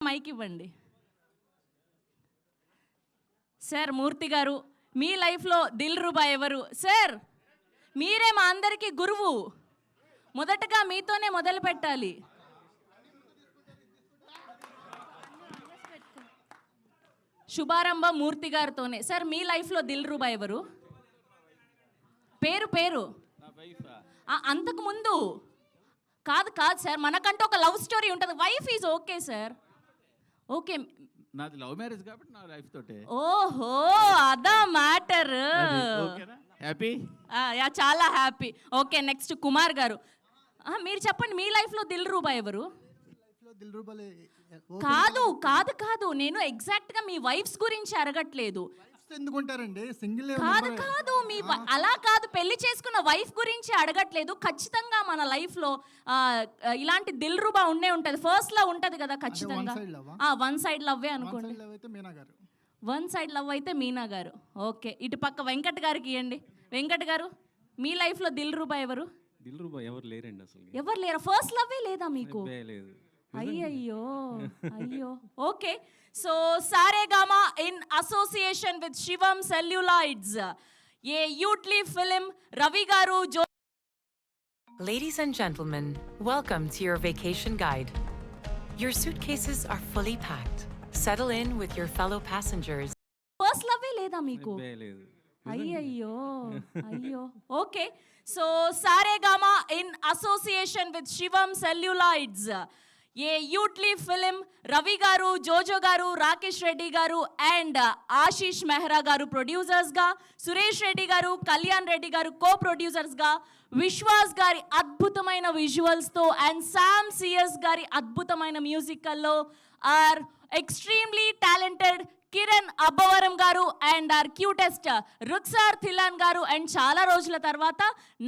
Mic ఇవ్వండి. Sir మూర్తి గారు, మీ లైఫ్లో దిల్రుబా ఎవరు? సార్ మీరే మా అందరికీ గురువు. మొదటగా మీతోనే మొదలు పెట్టాలి. శుభారంభం మూర్తి గారితోనే. సార్ మీ లైఫ్లో దిల్రుబా ఎవరు? పేరు అంతకు ముందు కాదు సార్, మనకంటూ ఒక లవ్ స్టోరీ ఉంటుంది. Wife is okay sir, okay. నాది లవ్ మ్యారేజ్ కాబట్టి నా లైఫ్ తోటే. ఓహో అదా మ్యాటర్. హ్యాపీ? యా చాలా హ్యాపీ. ఓకే నెక్స్ట్ కుమార్ గారు, మీరు చెప్పండి మీ లైఫ్లో దిల్రుబా ఎవరు? కాదు నేను ఎగ్జాక్ట్గా మీ వైఫ్స్ గురించి అడగట్లేదు. ఎందుకుంటారండి సింగిల్? కాదు మీ అలా కాదు, పెళ్లి చేసుకున్న వైఫ్ గురించి అడగట్లేదు. ఖచ్చితంగా మన లైఫ్లో ఇలాంటి దిల్రుబా ఉంటది. ఫస్ట్ లవ్ ఉంటది కదా ఖచ్చితంగా. వన్ సైడ్ లవ్వే అనుకోండి. వన్ సైడ్ లవ్ అయితే మీనా గారు. ఓకే, ఇటు పక్క వెంకట్ గారికి ఇవ్వండి. వెంకట్ గారు మీ లైఫ్లో దిల్రుబా ఎవరు? దిల్రుబా ఎవరు లేరండి అసలు. ఎవరు లేరా? ఫస్ట్ లవ్వే లేదా మీకు? లేదు. అయ్యో. Okay, so Saregama in association with Shivam celluloids, a యూట్లీ film, Ravi garu. Ladies and gentlemen, welcome to your vacation guide. Your suitcases are fully packed. Settle in with your fellow passengers. First లవ్వే లేదా మీకు? లేదు. అయ్యో. Okay, so Saregama in association with Shivam celluloids, a యూట్లీ film, Ravi garu, Jojo గారు, రాకేష్ రెడ్డి గారు and Ashish Mehra గారు ప్రొడ్యూసర్స్గా, సురేష్ రెడ్డి గారు, కళ్యాణ్ రెడ్డి గారు కో ప్రొడ్యూసర్స్గా, విశ్వాస్ గారి అద్భుతమైన విజువల్స్తో అండ్ శామ్ సిఎస్ గారి అద్భుతమైన మ్యూజికల్లో our extremely talented Kiran Abbavaram garu and our cutest Rukshar Dhillon garu and చాలా రోజుల తర్వాత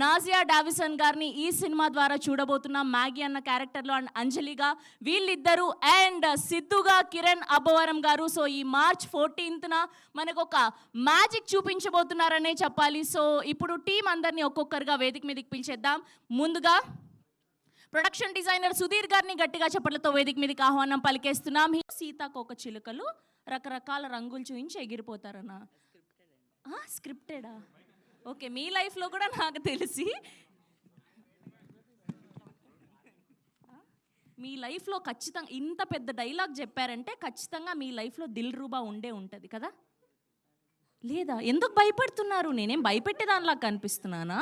నాజియా డావిసన్ గారిని ఈ సినిమా ద్వారా చూడబోతున్నాం. మ్యాగీ అన్న క్యారెక్టర్లో అండ్ అంజలిగా వీళ్ళిద్దరూ అండ్ సిద్ధుగా కిరణ్ అబ్బవరం గారు. సో ఈ March 14th మనకు ఒక మ్యాజిక్ చూపించబోతున్నారనే చెప్పాలి. సో ఇప్పుడు టీం అందరినీ ఒక్కొక్కరుగా వేదిక మీదకి పిలిచేద్దాం. ముందుగా ప్రొడక్షన్ డిజైనర్ సుధీర్ గారిని గట్టిగా చప్పట్లతో వేదిక మీదకి ఆహ్వానం పలికేస్తున్నాం. సీతాకోక చిలుకలు రకరకాల రంగులు చూయించి ఎగిరిపోతారన్నా? స్క్రిప్టెడా? ఓకే, మీ లైఫ్లో కూడా నాకు తెలిసి మీ లైఫ్లో ఖచ్చితంగా ఇంత పెద్ద డైలాగ్ చెప్పారంటే ఖచ్చితంగా మీ లైఫ్లో దిల్రుబా ఉంటుంది కదా? లేదా? ఎందుకు భయపడుతున్నారు? నేనేం భయపెట్టేదానిలా కనిపిస్తున్నానా?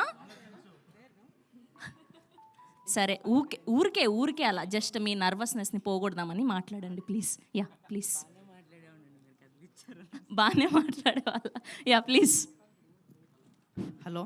సరే, ఊరికే అలా జస్ట్ మీ నర్వస్నెస్ని పోగొడదామని మాట్లాడండి ప్లీజ్. Yeah please. బాగానే మాట్లాడే వాళ్ళ. Yeah please. హలో.